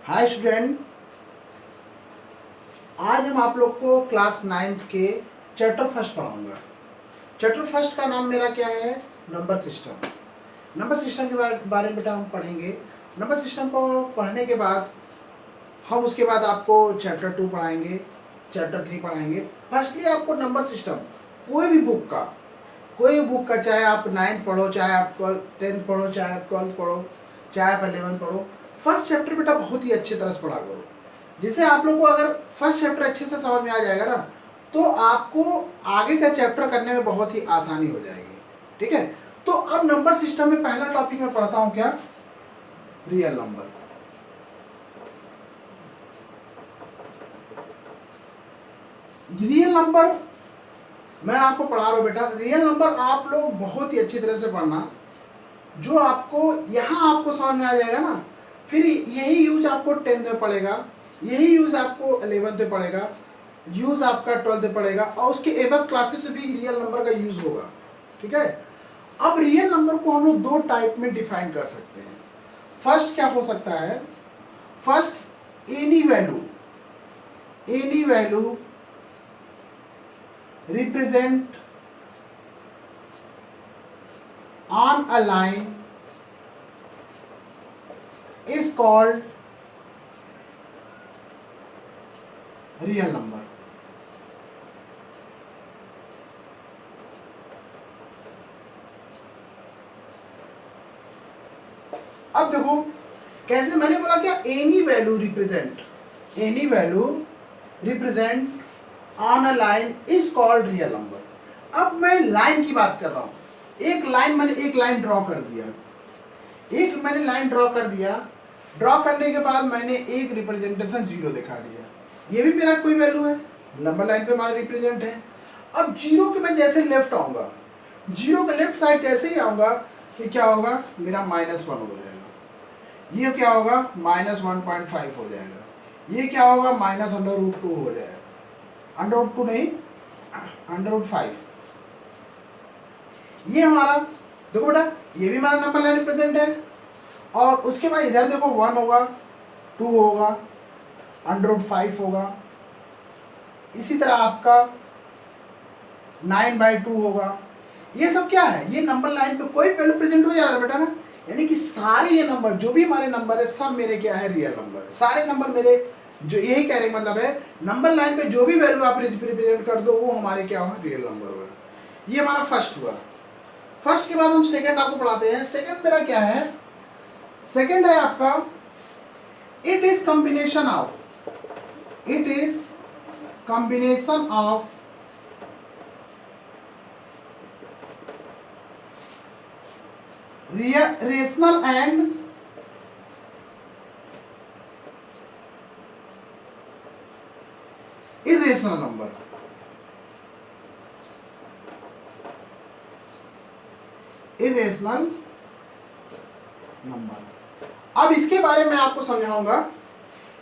Hi student, आज हम आप लोग को क्लास 9th के चैप्टर फर्स्ट पढ़ाऊंगा। चैप्टर फर्स्ट का नाम मेरा क्या है? Number system. नंबर सिस्टम के बारे में बेटा हम पढ़ेंगे। नंबर सिस्टम को पढ़ने के बाद हम उसके बाद आपको चैप्टर 2 पढ़ाएंगे, चैप्टर 3 पढ़ाएंगे। फर्स्टली आपको नंबर सिस्टम कोई भी बुक का चाहे आप 9th पढ़ो, चाहे आप 10th पढ़ो, चाहे आप 12th पढ़ो, चाहे आप 11th पढ़ो, फर्स्ट चैप्टर बेटा बहुत ही अच्छी तरह से पढ़ा करो। जिससे आप लोग को अगर फर्स्ट चैप्टर अच्छे से समझ में आ जाएगा ना, तो आपको आगे का चैप्टर करने में बहुत ही आसानी हो जाएगी। ठीक है, तो अब नंबर सिस्टम में पहला टॉपिक मैं पढ़ता हूं, क्या? Real number. रियल नंबर मैं आपको पढ़ा रहा हूं बेटा। रियल नंबर आप लोग बहुत ही अच्छी तरह से पढ़ना। जो आपको यहाँ आपको समझ में आ जाएगा ना, फिर यही यूज आपको 10th में पड़ेगा, यही यूज आपको 11th में पड़ेगा, यूज आपका 12th में पड़ेगा, और उसके एबव क्लासेस में भी रियल नंबर का यूज होगा। ठीक है, अब रियल नंबर को हम लोग दो टाइप में डिफाइन कर सकते हैं। फर्स्ट क्या हो सकता है? First, any value represent on a line is called real number. अब देखो कैसे, मैंने बोला क्या? Any value represent on a line is called real number. अब मैं लाइन की बात कर रहा हूं। मैंने एक लाइन ड्रॉ कर दिया, ड्रॉ करने के बाद मैंने एक रिप्रेजेंटेशन 0 दिखा दिया। ये भी मेरा कोई वैल्यू है, नंबर लाइन पे हमारा रिप्रेजेंट है। अब 0 के मैं जैसे लेफ्ट आऊंगा, 0 के लेफ्ट साइड जैसे ही आऊंगा, कि क्या होगा? मेरा -1 हो जाएगा। ये क्या होगा? -1.5 हो जाएगा। ये क्या होगा? -√2 हो जाएगा। √2 नहीं, √5। ये हमारा, देखो बेटा, ये भी हमारा नंबर लाइन रिप्रेजेंट है। और उसके बाद इधर देखो 1 होगा, 2 होगा, √5 होगा। इसी तरह आपका 9/2 होगा। ये सब क्या है? ये नंबर लाइन पे कोई वैल्यू प्रेजेंट हो जा रहा है बेटा ना। यानी कि सारे ये नंबर, जो भी हमारे नंबर है, सब मेरे क्या है? रियल नंबर है। सारे नंबर मेरे, जो यही कहने का मतलब है, नंबर लाइन पे जो भी वैल्यू आप रिप्रेजेंट कर दो, वो हमारे क्या होगा? रियल नंबर होगा। ये हमारा फर्स्ट हुआ। फर्स्ट के बाद हम सेकंड आपको पढ़ाते हैं। सेकंड मेरा क्या है? सेकंड है आपका, it is combination of rational and irrational number. Irrational number, अब इसके बारे में आपको समझाऊंगा।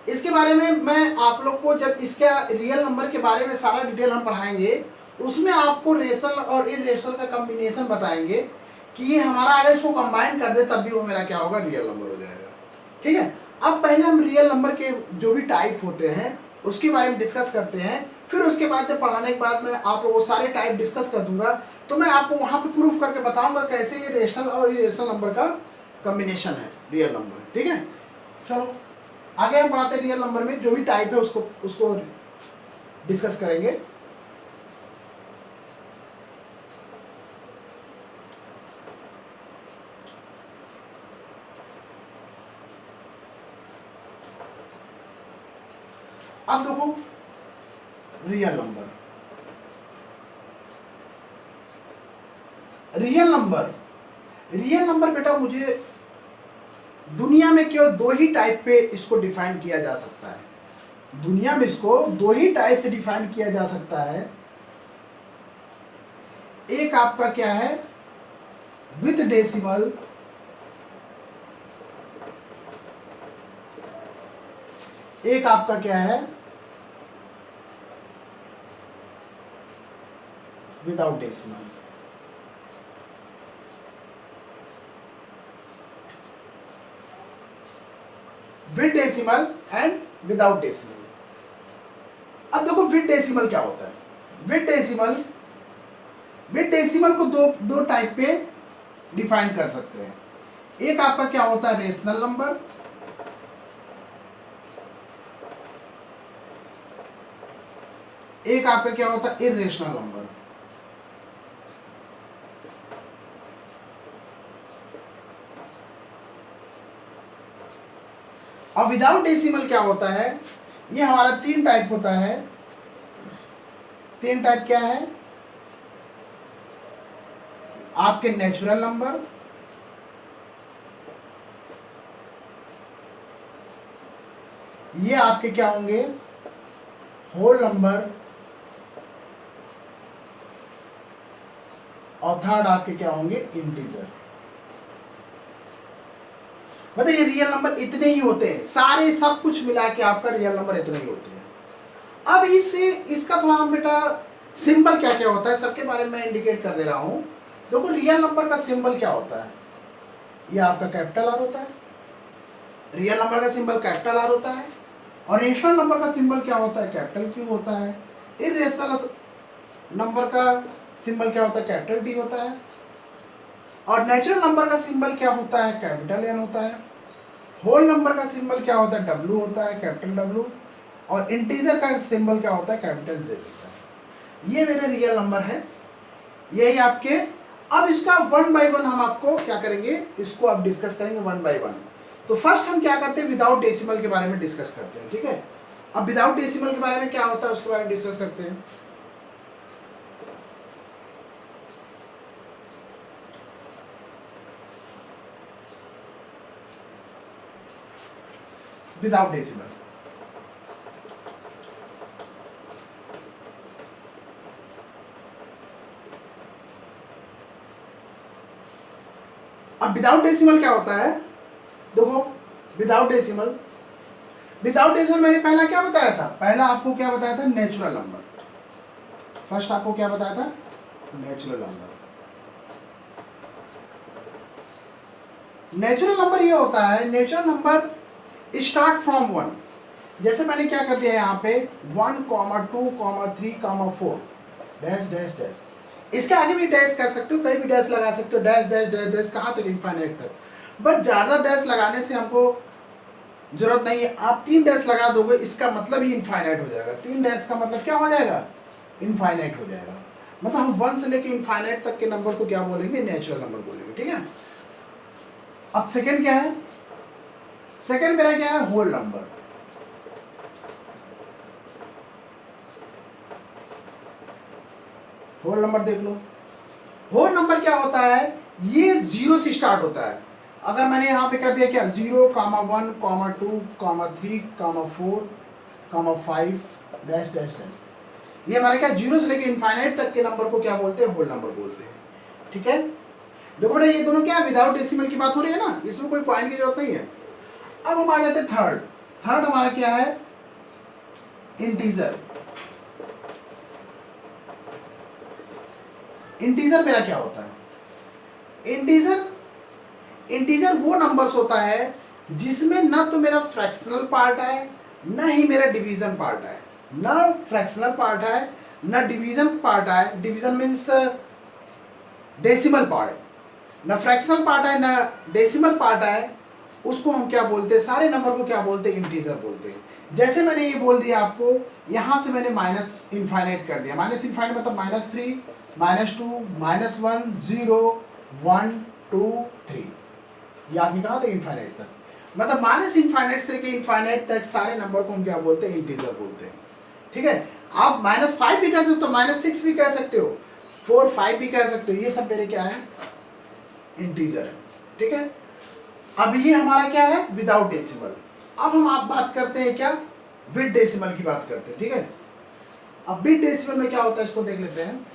इसके बारे में मैं आप लोग को, जब इसका रियल नंबर के बारे में सारा डिटेल हम पढ़ाएंगे, उसमें आपको रेशनल और इरेशनल का कॉम्बिनेशन बताएंगे कि ये हमारा, अगर इसको कंबाइन कर दे तब भी वो मेरा क्या होगा? रियल नंबर हो जाएगा। ठीक है, अब पहले हम रियल नंबर के जो भी टाइप होते हैं उसके बारे में डिस्कस करते हैं। फिर उसके बाद जब पढ़ाने के बाद मैं आप लोगों को सारे टाइप डिस्कस कर दूंगा, तो मैं आपको वहां पे प्रूफ करके बताऊंगा कैसे ये रेशनल और इरेशनल नंबर का कॉम्बिनेशन है रियल नंबर। ठीक है, चलो आगे हम पढ़ाते हैं। रियल नंबर में जो भी टाइप है उसको डिस्कस करेंगे। अब देखो, रियल नंबर बेटा, मुझे दुनिया में केवल 2 ही टाइप पे इसको डिफाइन किया जा सकता है। दुनिया में इसको 2 ही टाइप से डिफाइन किया जा सकता है। एक आपका क्या है? विद डेसिमल, एक आपका क्या है? Without decimal. With decimal and without decimal. अब देखो विद डेसिमल क्या होता है। विद डेसिमल को दो टाइप पे डिफाइन कर सकते हैं। एक आपका क्या होता है रेशनल नंबर, एक आपका क्या होता है इर्रेशनल नंबर। अब विदाउट डेसिमल क्या होता है, ये हमारा तीन टाइप होता है। तीन टाइप क्या है, आपके नेचुरल नंबर, ये आपके क्या होंगे होल नंबर, और थर्ड आपके क्या होंगे इंटीजर। मतलब ये रियल नंबर इतने ही होते हैं, सारे सब कुछ मिला के आपका रियल नंबर इतने ही होते हैं। अब इसका थोड़ा हम बेटा सिंबल क्या क्या होता है सबके बारे में इंडिकेट कर दे रहा हूं। देखो रियल नंबर का सिंबल क्या होता है, ये आपका कैपिटल आर होता है। रियल नंबर का सिंबल कैपिटल आर होता है। और रेशनल नंबर का सिंबल क्या होता है, कैपिटल क्यू होता है। इर्रेशनल नंबर का सिंबल क्या होता है, कैपिटल डी होता है। और नेचुरल नंबर का सिंबल क्या होता है, कैपिटल एन होता है। होल नंबर का सिंबल क्या होता है, डब्ल्यू होता है, कैपिटल डब्ल्यू। और इंटीजर का सिंबल क्या होता है, कैपिटल जेड होता है। ये मेरे रियल नंबर है, यही आपके। अब इसका वन बाय वन हम आपको क्या करेंगे, इसको अब डिस्कस करेंगे वन बाय वन। तो फर्स्ट हम क्या करते हैं, विदाउट डेसिमल के बारे में डिस्कस करते हैं, ठीक है। अब विदाउट डेसिमल के बारे में क्या होता है उसके बारे में डिस्कस करते हैं। विदाउट डेसिमल, अब विदाउट डेसिमल क्या होता है, देखो विदाउट डेसिमल मैंने पहला क्या बताया था, पहला आपको क्या बताया था नेचुरल नंबर। फर्स्ट आपको क्या बताया था, नेचुरल नंबर। नेचुरल नंबर ये होता है, natural number start from one. जैसे मैंने क्या कर दिया यहाँ पे 1, 2, 3, 4 डैश डैश डैश। इसके आगे भी डैश कर सकते हो, कहीं भी डैश लगा सकते हो, डैश डैश डैश डैश कहाँ तक, इनफाइनाइट तक। बट ज़्यादा डैश लगाने से हमको जरूरत नहीं है। आप 3 डैश लगा दोगे, इसका मतलब ही इनफाइनाइट हो जाएगा। 3 डैश का मतलब क्या हो जाएगा, इनफाइनाइट हो जाएगा। मतलब हम 1 से लेके इनफाइनाइट तक के नंबर को क्या बोलेंगे, नेचुरल नंबर बोलेंगे, ठीक है। अब सेकेंड क्या है, सेकेंड मेरा क्या है, होल नंबर। होल नंबर देख लो, होल नंबर क्या होता है, ये 0 से स्टार्ट होता है। अगर मैंने यहाँ पे कर दिया क्या 0, 1, 2, 3, 4, 5 डैश डैश डैश, ये हमारे क्या 0 से लेके इनफाइनाइट तक के नंबर को क्या बोलते हैं, होल नंबर बोलते हैं, ठीक है। देखो बेटा ये दोनों क्या विदाउट डेसिमल की बात हो रही है ना, इसमें कोई पॉइंट की जरूरत नहीं है। अब हम आ जाते हैं थर्ड। थर्ड हमारा क्या है, इंटीजर। इंटीजर मेरा क्या होता है, इंटीजर वो नंबर्स होता है जिसमें ना तो मेरा फ्रैक्शनल पार्ट है, ना ही मेरा डिवीजन पार्ट है। ना फ्रैक्शनल पार्ट है, ना डिवीजन पार्ट है। Division means decimal part. ना फ्रैक्शनल पार्ट है, ना डेसिमल पार्ट है। उसको हम क्या बोलते हैं, सारे नंबर को क्या बोलते हैं, इंटीजर बोलते हैं। जैसे मैंने ये बोल दिया आपको, यहाँ से मैंने माइनस इनफाइनाइट कर दिया। माइनस इनफाइनाइट मतलब -3, -2, -1, 0, 1, 2, 3, ये आपने कहा था इनफाइनाइट तक। मतलब माइनस इनफाइनाइट से लेकर इनफाइनाइट तक सारे नंबर को हम क्या बोलते हैं, इंटीजर बोलते हैं, ठीक है। आप -5 भी कह सकते हो, -6 भी कह सकते हो, 4, 5 भी कह सकते हो। ये सब मेरे क्या है, इंटीजर है, ठीक है। अब ये हमारा क्या है, विदाउट डेसिमल। अब हम आप बात करते हैं क्या, विद डेसिमल की बात करते हैं, ठीक है। अब विद डेसिमल में क्या होता है इसको देख लेते हैं।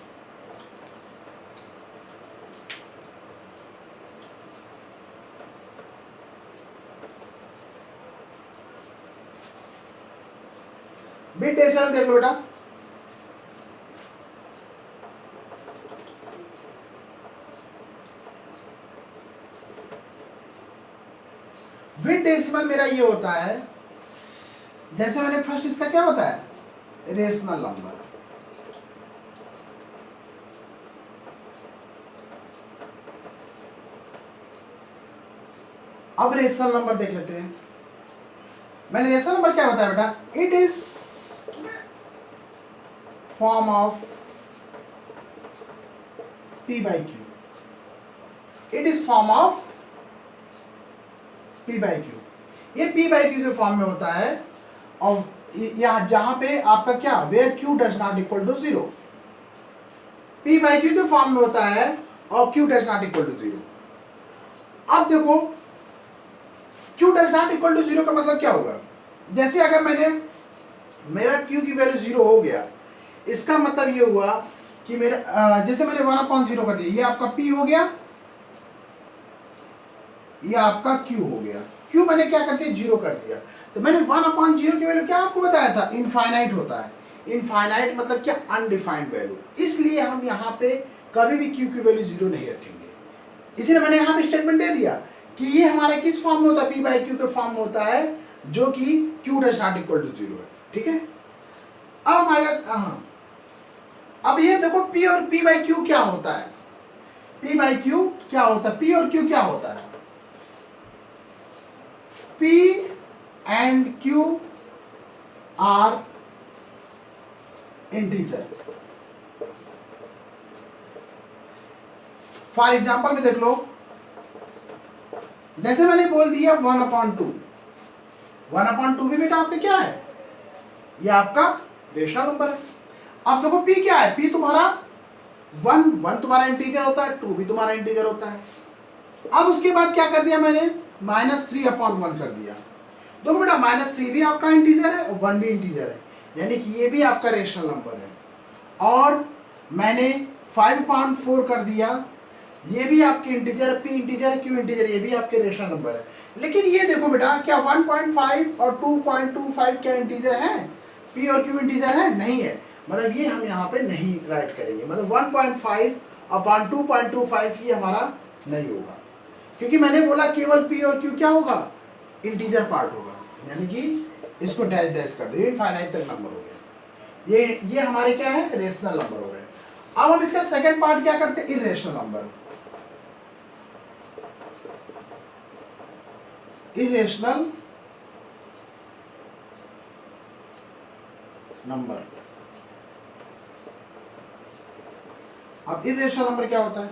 विद डेसिमल देख लो बेटा, विद डेसिमल मेरा ये होता है, जैसे मैंने फर्स्ट इसका क्या बताया, रेशनल नंबर। अब रेशनल नंबर देख लेते हैं। मैंने रेशनल नंबर क्या बताया बेटा, it is form of p by q, it is form of p by q, ये p by q के फॉर्म में होता है। और यहाँ जहां पे आपका क्या, where q does not equal to 0, p by q के फॉर्म में होता है और q does not equal to 0। अब देखो q does not equal to 0 का मतलब क्या होगा, जैसे अगर मेरा q की वैल्यू 0 हो गया, इसका मतलब ये हुआ कि मेरा जैसे मैंने 1/0 कर दिया, ये आपका p हो गया, ये आपका q हो गया। q मैंने क्या कर दिया, 0 कर दिया। तो मैंने 1/0 की वैल्यू क्या आपको बताया था, इनफाइनाइट होता है। इनफाइनाइट मतलब क्या, अनडिफाइंड वैल्यू। इसलिए हम यहाँ पे कभी भी q की वैल्यू 0 नहीं रखेंगे। इसलिए मैंने यहाँ पे स्टेटमेंट दे दिया कि ये हमारे किस फॉर्म में होता है, p by q के फॉर्म में होता है, जो कि q does not equal to 0 है। ठीक है, अब हमारा हाँ, अब ये देखो p और p by q क्या होता है, p by q क्या होता है, p और q क्या होता है, p and q are integer। For example में देख लो, जैसे मैंने बोल दिया 1/2, 1/2 भी बेटा आपके क्या है, ये आपका रेशनल नंबर है। अब देखो p क्या है, p तुम्हारा 1 तुम्हारा इंटीजर होता है, 2 भी तुम्हारा इंटीजर होता है। अब उसके बाद क्या कर दिया मैंने, -3/1 कर दिया। देखो बेटा -3 भी आपका इंटीजर है और 1 भी इंटीजर है, यानी कि ये भी आपका रेशनल नंबर है। और मैंने 5/4 कर दिया, ये भी आपके integer, p integer, q integer, ये भी आपके रेशनल नंबर है। लेकिन ये देखो बेटा, क्या 1.5 और 2.25 क्या इंटीजर है, p और q इंटीजर है, नहीं है। मतलब ये हम यहाँ पे नहीं राइट करेंगे, मतलब 1.5 अपॉन 2.25 ये हमारा नहीं होगा, क्योंकि मैंने बोला केवल p और q क्या होगा, इंटीजर पार्ट होगा, यानी कि इसको डैश डैश कर दो, इनफाइनाइट तक नंबर हो गया। ये हमारे क्या है, रेशनल नंबर हो गए। अब हम इसका सेकंड पार्ट क्या करते हैं, इर्रेशनल नंबर। इर्रेशनल नंबर, अब इर्रेशनल नंबर क्या होता है,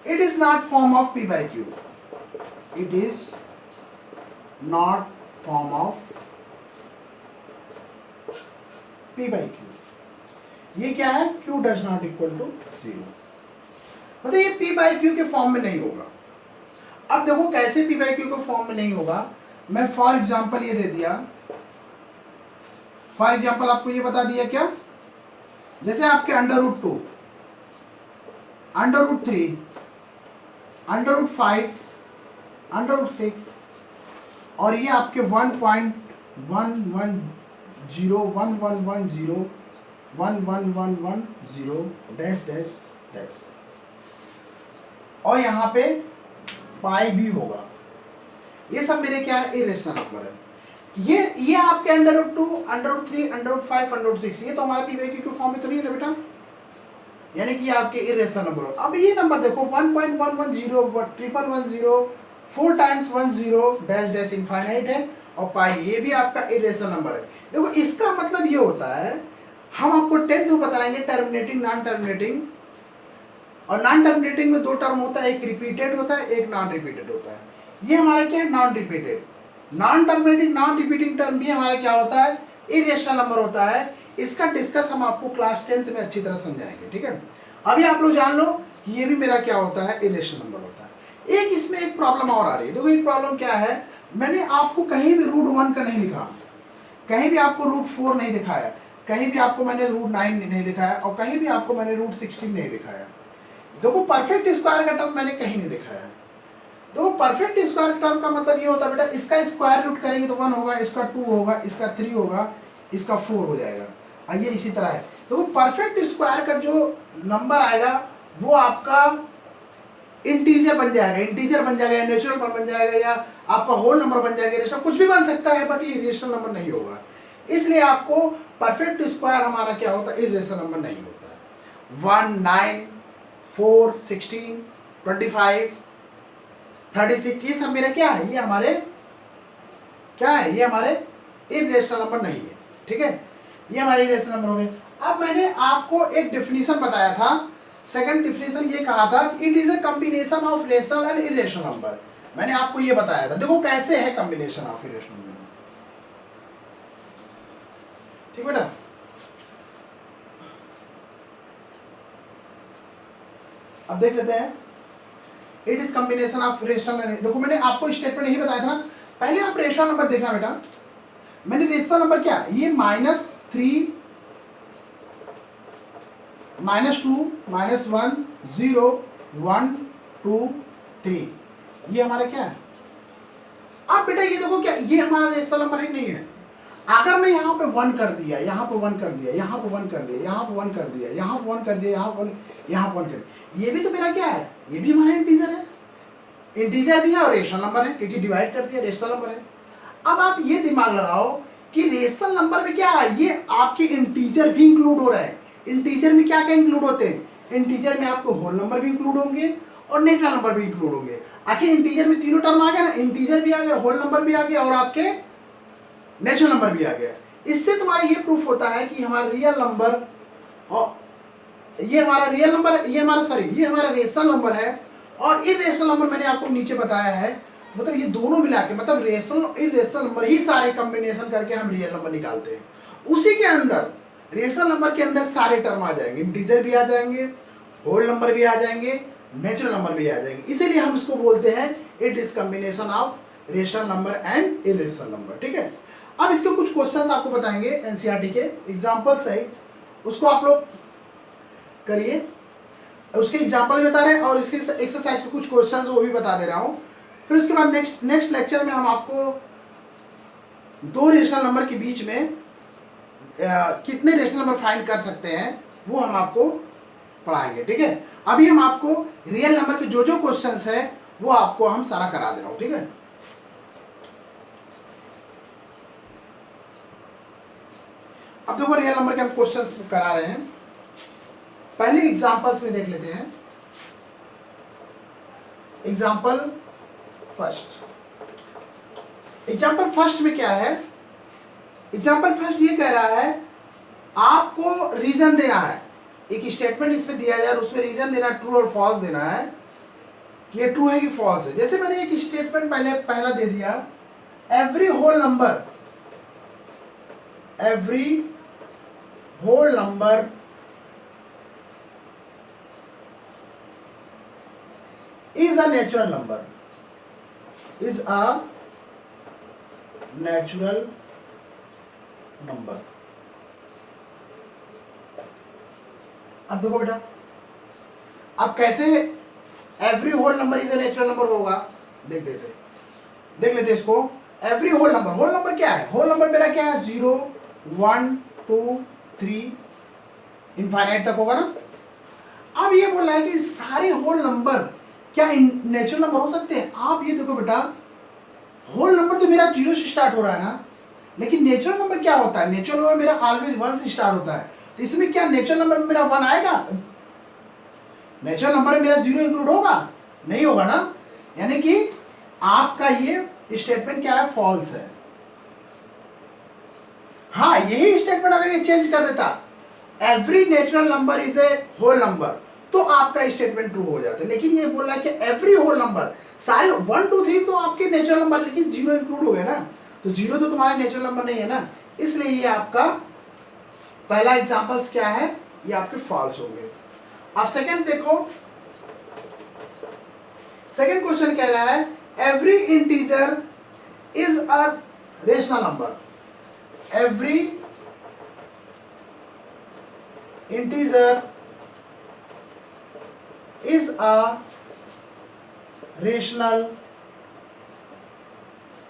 it is not form of p by q, it is not form of p by q। ये क्या है, q does not equal to 0, मतलब ये p by q के फॉर्म में नहीं होगा। अब देखो कैसे p by q के फॉर्म में नहीं होगा, मैं फॉर एग्जांपल ये दे दिया, फॉर एग्जांपल आपको ये बता दिया क्या, जैसे आपके √2, √3, √5, √6 और ये आपके 1.110 डैश डैश डैश, और यहाँ पे पाई भी होगा। ये सब मेरे क्या है, इरेशनल नंबर है। ये आपके √2, √3, √5, √6 ये तो हमारे p by q के फॉर्म में तो नहीं है ना बेटा, यानी कि ये आपके इरेशनल नंबर हो। अब ये नंबर देखो 1.110 4 टाइम्स 10 डैश डैश इनफाइनाइट है, और पाई ये भी आपका इरेशनल नंबर है। देखो इसका मतलब ये होता है, हम आपको 10th में बताएंगे टर्मिनेटिंग, नॉन टर्मिनेटिंग, और नॉन टर्मिनेटिंग में 2 टर्म होता है, एक रिपीटेड होता है, एक नॉन रिपीटेड होता है। ये हमारा क्या है, non repeated. Non terminating, non repeating term भी हमारा क्या होता है, इरेशनल नंबर होता है। इसका डिस्कस हम आपको क्लास 10th में अच्छी तरह समझाएंगे, ठीक है। अभी आप लोग जान लो कि ये भी मेरा क्या होता है, इरेशनल नंबर होता है। एक इसमें एक प्रॉब्लम और आ रही है, देखो एक प्रॉब्लम क्या है, मैंने आपको कहीं भी √1 का नहीं लिखा, कहीं भी आपको √4 नहीं दिखाया, कहीं भी आपको मैंने √9 नहीं दिखाया, और कहीं भी आपको मैंने √16 नहीं दिखाया। देखो परफेक्ट स्क्वायर का टर्म मैंने कहीं नहीं दिखाया। देखो परफेक्ट स्क्वायर टर्म का मतलब ये होता है बेटा, इसका स्क्वायर रूट करेंगे तो 1 होगा, इसका 2 होगा, इसका 3 होगा, इसका 4 हो जाएगा, और ये इसी तरह है। देखो परफेक्ट स्क्वायर का जो नंबर आएगा वो आपका इंटीजर बन जाएगा, इंटीजर बन जाएगा, या नेचुरल नंबर बन जाएगा, या आपका होल नंबर बन जाएगा, रेशनल कुछ भी बन सकता है, बट ये इरेशनल नंबर नहीं होगा। इसलिए आपको परफेक्ट स्क्वायर हमारा क्या होता है, इरेशनल नंबर नहीं होता है। 1, 9, 4, 16, 25, 36 ये सब मेरा क्या है, ये हमारे क्या है, ये हमारे इरेशनल नंबर नहीं है। ठीक है, ये हमारे इरेशनल नंबर हो गए। अब मैंने आपको एक डेफिनेशन बताया था, सेकंड डेफिनेशन ये कहा था it is a combination of rational and irrational number. मैंने आपको ये बताया था, देखो कैसे है कॉम्बिनेशन ऑफ इरेशनल नंबर। ठीक बेटा, अब देख लेते हैं it is combination of rational and, देखो मैंने आपको स्टेटमेंट यही बताया था ना, पहले आप रेशनल नंबर देखना बेटा। मैंने रेशनल नंबर क्या, ये -3, -2, -1, 0, 1, 2, 3, ये हमारा क्या है। अब बेटा ये देखो क्या, ये हमारा रेशनल नंबर है नहीं है। अगर मैं यहाँ पे 1 कर दिया, यहाँ पे 1 कर दिया, यहाँ पे 1 कर दिया, यहाँ पे 1 कर दिया, यहाँ पे 1 कर दिया, यहाँ पे 1 कर दिया, ये भी तो मेरा क्या है, ये भी हमारा इंटीजर है, इंटीजर भी है और रेशनल नंबर है, क्योंकि डिवाइड कर दिया, रेशनल नंबर है। अब आप ये दिमाग लगाओ कि रेशनल नंबर में क्या है, ये आपके इंटीजर भी इंक्लूड हो रहा है। इंटीजर में क्या क्या इंक्लूड होते हैं, इंटीजर में आपको होल नंबर भी इंक्लूड होंगे और नेचुरल नंबर भी इंक्लूड होंगे। आखिर इंटीजर में तीनों टर्म आ गया ना, इंटीजर भी आ गया, होल नंबर भी आ गया और आपके नेचुरल नंबर भी आ गया। इससे तुम्हारा ये प्रूफ होता है कि हमारा रियल नंबर और ये हमारा रियल नंबर, ये हमारा सॉरी ये हमारा रेशनल नंबर है, और इरेशनल नंबर मैंने आपको नीचे बताया है, मतलब ये दोनों मिला के, मतलब रेशनल इरेशनल नंबर ही सारे कॉम्बिनेशन करके हम रियल नंबर निकालते हैं। उसी के अंदर रेशनल नंबर के अंदर सारे टर्म आ जाएंगे, इंटीजर भी आ जाएंगे, होल नंबर भी आ जाएंगे, नेचुरल नंबर भी आ जाएंगे। इसीलिए हम इसको बोलते हैं it is combination of rational number and irrational number. ठीक है, अब इसके कुछ क्वेश्चंस आपको बताएंगे एनसीईआरटी के एग्जांपल्स है, उसको आप लोग करिए, उसके एग्जांपल बता रहे हैं और इसके एक्सरसाइज के कुछ क्वेश्चंस वो भी बता दे रहा हूँ। फिर उसके बाद नेक्स्ट लेक्चर में हम आपको दो रेशनल नंबर के बीच में कितने रेशनल नंबर फाइंड कर सकते हैं वो हम आपको पढ़ाएंगे। ठीक है, अभी हम आपको रियल नंबर के जो जो क्वेश्चंस है वो आपको हम सारा करा दे रहा हूँ। ठीक है, अब देखो रियल नंबर के हम क्वेश्चंस करा रहे हैं। पहले एग्जांपल्स में देख लेते हैं। एग्जांपल फर्स्ट में क्या है, एग्जांपल फर्स्ट ये कह रहा है आपको रीजन देना है, एक स्टेटमेंट इसमें दिया जाए, उसमें रीजन देना, ट्रू और फॉल्स देना है कि ये ट्रू है कि फॉल्स है। जैसे मैंने एक स्टेटमेंट पहला दे दिया, every whole number is a natural number, is a natural number। अब देखो बेटा, अब कैसे every whole number is a natural number होगा, देख लेते इसको। एवरी होल नंबर क्या है, होल नंबर मेरा क्या है, 0, 1, 2, 3 इनफाइनाइट तक होगा ना। अब ये बोल रहा है कि सारे होल नंबर क्या नेचुरल नंबर हो सकते हैं। आप ये देखो बेटा, होल नंबर तो मेरा 0 से स्टार्ट हो रहा है ना, लेकिन नेचुरल नंबर क्या होता है, नेचुरल नंबर मेरा ऑलवेज 1 से स्टार्ट होता है। तो इसमें क्या नेचुरल नंबर में मेरा 1 आएगा, नेचुरल नंबर में मेरा 0 इंक्लूड होगा, नहीं होगा ना। यानी कि आपका ये स्टेटमेंट क्या है, फॉल्स है। हाँ, यही स्टेटमेंट अगर ये चेंज कर देता, every natural number is a whole number, तो आपका स्टेटमेंट ट्रू हो जाता है। लेकिन ये बोल रहा है कि एवरी होल नंबर, सारे 1, 2, 3 तो आपके नेचुरल नंबर, लेकिन 0 इंक्लूड हो गए ना, तो 0 तो तुम्हारे नेचुरल नंबर नहीं है ना, इसलिए ये आपका पहला एग्जांपल्स क्या है, ये आपके फॉल्स होंगे। अब सेकंड देखो, सेकंड क्वेश्चन कह रहा है every integer is a rational number, every integer is a rational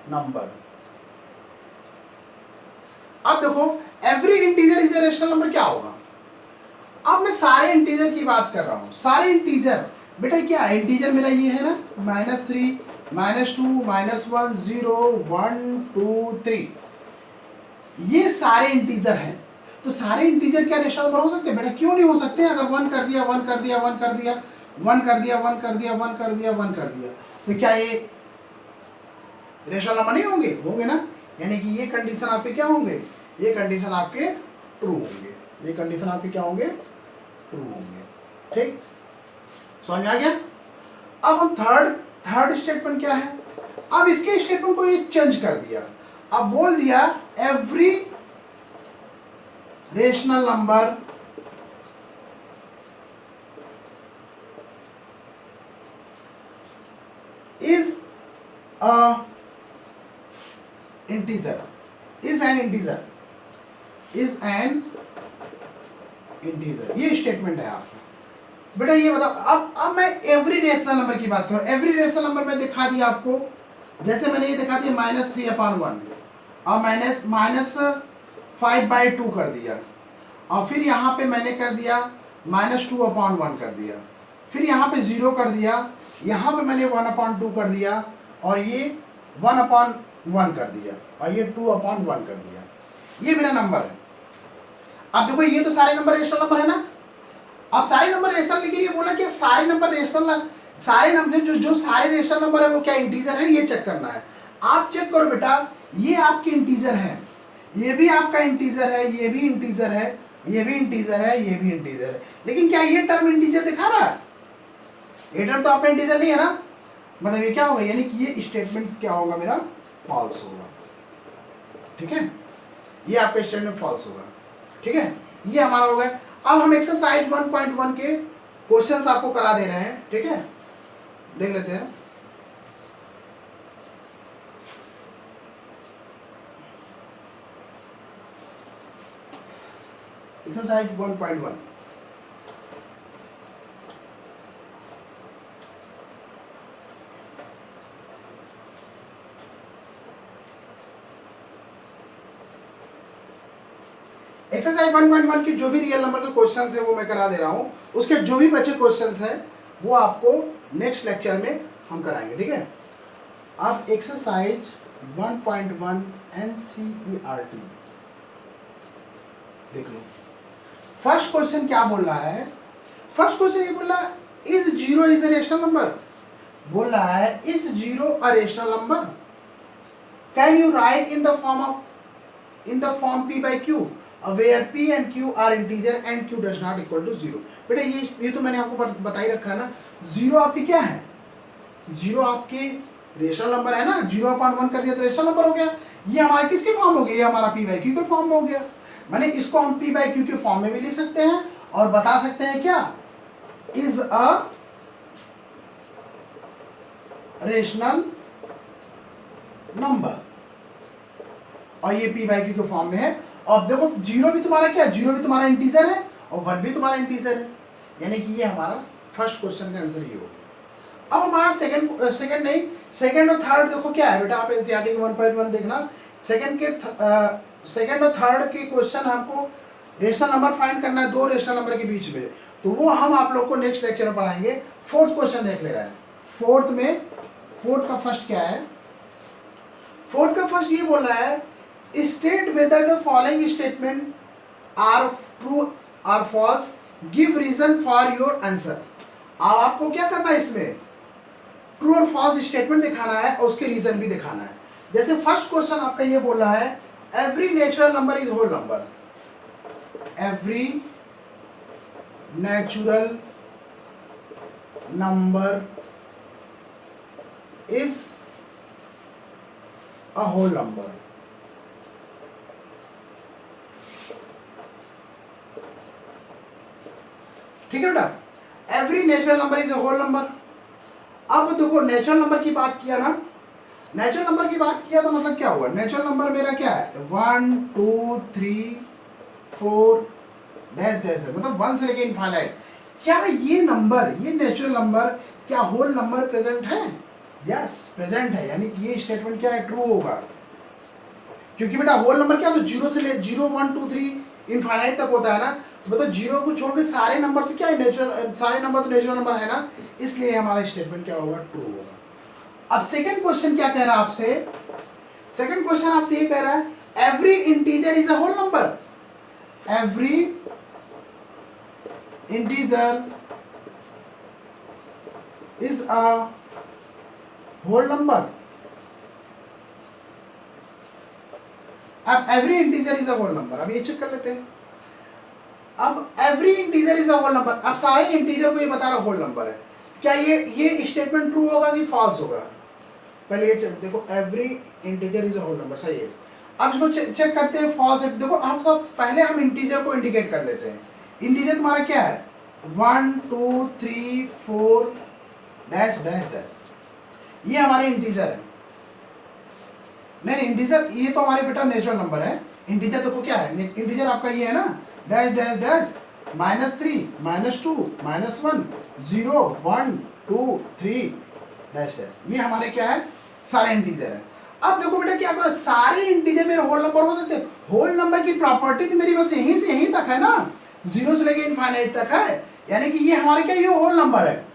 number। अब देखो every integer is a rational number क्या होगा। अब मैं सारे इंटीजर की बात कर रहा हूं, सारे इंटीजर बेटा क्या है, इंटीजर मेरा ये है ना, -3, -2, -1, 0, 1, 2, 3, ये सारे इंटीजर हैं। तो सारे इंटीजर क्या रेशनल नंबर हो सकते हैं? बेटा क्यों नहीं हो सकते? अगर 1 कर दिया, 1 कर दिया, 1 कर दिया, 1 कर दिया, 1 कर दिया, 1 कर दिया, 1 कर दिया, तो क्या ये रेशनल नंबर नहीं होंगे? होंगे ना। यानी कि ये कंडीशन आपके क्या होंगे? ये कंडीशन आपके ट्रू होंगे। ये कंडीशन आपके क्या होंगे? ट्रू होंगे। ठीक, समझ में आ गया? अब हम थर्ड स्टेटमेंट क्या है? अब इसके स्टेटमेंट को ये चेंज कर दिया। अब बोल दिया every rational number is a integer, is an integer, is an integer. ये स्टेटमेंट है आपका। बेटा ये बताओ, अब मैं एवरी रेशनल नंबर की बात करूं। एवरी रेशनल नंबर में दिखा दिया आपको, जैसे मैंने ये दिखा दिया -3/1 और -5/2 कर दिया, और फिर यहाँ पे मैंने कर दिया -2/1 कर दिया, फिर यहाँ पे 0 कर दिया, यहाँ पे मैंने 1/2 कर दिया, और ये 1/1 कर दिया, और ये 2/1 कर दिया। ये मेरा नंबर है। अब देखो ये तो सारे नंबर रेशनल नंबर है ना। अब सारे नंबर रेशनल, लेकिन ये बोला कि सारे नंबर रेशनल, सारे नंबर जो सारे रेशनल नंबर है वो क्या इंटीजर है, ये चेक करना है। आप चेक करो बेटा, ये आपके इंटीजर है, ये भी आपका इंटीजर है, ये भी इंटीजर है, ये भी इंटीजर है, ये भी इंटीजर है, लेकिन क्या ये टर्म इंटीजर दिखा रहा है? ये टर्म तो आपका इंटीजर नहीं है ना। मतलब ये क्या होगा, यानी कि ये स्टेटमेंट्स क्या होगा मेरा? फॉल्स होगा। ठीक है, ये आपका स्टेटमेंट फॉल्स होगा। ठीक है, ये हमारा हो गया। अब हम एक्सरसाइज 1.1 के क्वेश्चंस आपको करा दे रहे हैं। ठीक है, देख लेते हैं। एक्सरसाइज 1.1, एक्सरसाइज 1.1 की जो भी रियल नंबर के क्वेश्चंस है वो मैं करा दे रहा हूँ। उसके जो भी बचे क्वेश्चंस हैं वो आपको नेक्स्ट लेक्चर में हम कराएंगे। ठीक है, अब एक्सरसाइज 1.1 NCERT देख लो। फर्स्ट क्वेश्चन क्या बोल रहा है? फर्स्ट क्वेश्चन ये बोल रहा है is 0 is a rational number. बोल रहा है is 0 a rational number, can you right in the form P by Q where P and Q are integer and Q does not equal to 0। बेटा ये तो मैंने आपको बता ही रखा है ना। 0 आपकी क्या है? 0 आपके रेशनल नंबर है ना। 0/1 कर दिया तो रेशनल नंबर हो गया। ये हमारा किसके फॉर्म हो गया? ये हमारा P by Q के फॉर्म में हो गया। माने इसको हम P by Q के फॉर्म में भी लिख सकते हैं और बता सकते हैं क्या? इज अ रेशनल नंबर, और ये P by Q के फॉर्म में है। और देखो 0 भी तुम्हारा क्या है? 0 भी तुम्हारा इंटीजर है और 1 भी तुम्हारा इंटीजर है। यानी कि ये हमारा फर्स्ट क्वेश्चन का आंसर ये हो गया। अब हमारा सेकंड और थर्ड देखो क्या है बेटा। आप एनसीईआरटी के 1.1 देखना। सेकंड और थर्ड के क्वेश्चन हमको रेशनल नंबर फाइंड करना है, दो रेशनल नंबर के बीच में, तो वो हम आप लोग को नेक्स्ट लेक्चर में पढ़ाएंगे। फोर्थ क्वेश्चन देख ले रहा है। फोर्थ का फर्स्ट क्या है? फोर्थ का फर्स्ट ये बोल रहा है state whether the following statement are true or false, give reason for your answer. अब आपको क्या करना है, इसमें ट्रू और फॉल्स स्टेटमेंट दिखाना है और उसके रीजन भी दिखाना है। जैसे फर्स्ट क्वेश्चन आपका ये बोल रहा है every natural number is whole number. Every natural number is a whole number. ठीक है बेटा, every natural number is a whole number. अब देखो नेचुरल नंबर की बात किया ना, नेचुरल नंबर की बात किया तो मतलब क्या हुआ? नेचुरल नंबर मेरा क्या है? 1 2 3 4 डैश डैश है, मतलब 1 से लेके इनफाइनाइट। क्या ये नंबर, ये नेचुरल नंबर क्या होल नंबर प्रेजेंट है? यस प्रेजेंट है। यानी कि ये स्टेटमेंट क्या है? ट्रू होगा। क्योंकि बेटा होल नंबर क्या तो 0 से ले 0 1 2 3 इनफाइनाइट तक होता है ना। तो मतलब जीरो को छोड़ के सारे नंबर तो क्या है, नेचुरल, सारे नंबर तो नेचुरल नंबर है ना, इसलिए हमारा स्टेटमेंट क्या होगा, ट्रू होगा। अब सेकंड क्वेश्चन क्या कह रहा है आपसे, सेकंड क्वेश्चन आपसे ये कह रहा है every integer is a whole number, every integer is a whole number. अब every integer is a whole number, अब ये चेक कर लेते हैं। अब every integer is a whole number, अब सारे इंटीजर को ये बता रहा होल नंबर है, क्या ये स्टेटमेंट ट्रू होगा कि फॉल्स होगा? पहले ये देखो, every integer is a whole number, सही है। अब इसको चेक करते हैं फॉल्स है। देखो हम सब पहले हम इंटीजर को इंडिकेट कर लेते हैं। इंटीजर तुम्हारा क्या है, 1 2 3 4 डैश डैश डैश, ये हमारे इंटीजर है। नहीं इंटीजर, ये तो हमारे बेटा नेचुरल नंबर है। इंटीजर देखो क्या है, इंटीजर आपका ये है ना, dash dash dash, -3 -2 -1 0 1 2 3 dash dash, ये हमारे क्या है, सारे इंटीजर है। अब देखो बेटा क्या करो, सारे इंटीजर मेरे होल नंबर हो सकते हैं। होल नंबर की प्रॉपर्टी तो मेरी बस यहीं से यहीं तक है ना, 0 से लेके इनफाइनाइट तक है, यानी कि ये हमारे क्या, ये होल नंबर है,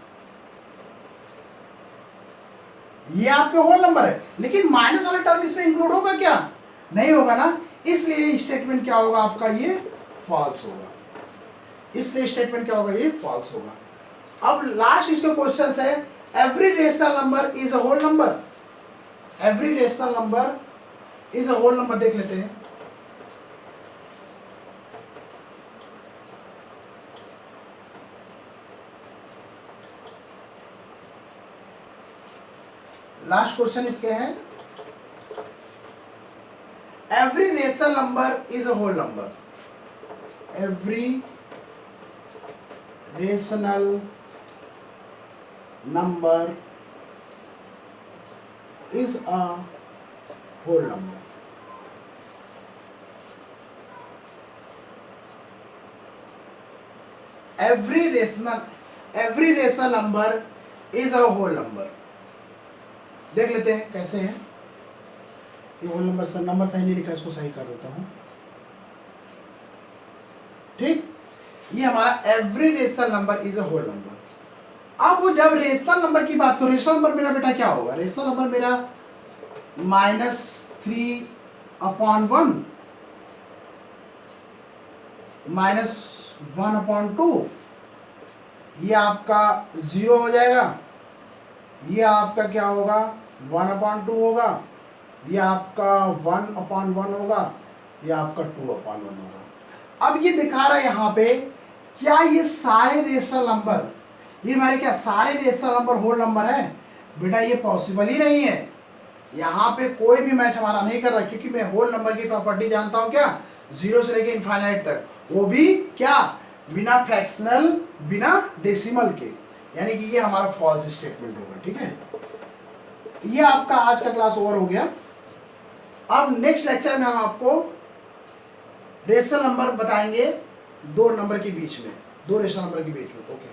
ये आपके होल नंबर है। लेकिन माइनस वाला टर्म इसमें इंक्लूड होगा क्या, नहीं होगा ना, इसलिए स्टेटमेंट क्या होगा आपका, ये फॉल्स होगा। इसलिए स्टेटमेंट क्या होगा, ये फॉल्स होगा। अब लास्ट इसके क्वेश्चन है, every rational number is a whole number, every rational number is a whole number, देख लेते हैं। लास्ट क्वेश्चन इसके हैं, every rational number is a whole number, every rational number is a whole number. Every rational number is a whole number, देख लेते हैं कैसे है। ये होल नंबर सही नहीं लिखा, इसको सही कर देता हूं, ठीक। ये हमारा every rational number is a whole number. अब वो जब रेशनल नंबर की बात करो, रेशनल नंबर मेरा बेटा क्या होगा, रेशनल नंबर मेरा -3/1 -1/2, ये आपका 0 हो जाएगा, ये आपका क्या होगा, 1/2 होगा, ये आपका 1/1 होगा, ये आपका 2/1 होगा। अब ये दिखा रहा है यहाँ पे, क्या ये सारे रेशनल नंबर, ये हमारे क्या सारे रेशनल नंबर होल नंबर है? बेटा ये पॉसिबल ही नहीं है, यहाँ पे कोई भी मैच हमारा नहीं कर रहा, क्योंकि मैं होल नंबर की प्रॉपर्टी जानता हूँ क्या, 0 से लेके इनफाइनाइट तक, वो भी क्या, बिना फ्रैक्शनल, बिना डेसिमल के, यानी कि ये हमारा फॉल्स स्टेटमेंट होगा, ठीक है। ये आपका आज का क्लास ओवर हो गया। अब नेक्स्ट लेक्चर में हम आपको रेशनल नंबर बताएंगे, 2 नंबर के बीच में, 2 रेशनल नंबर के बीच में, ओके।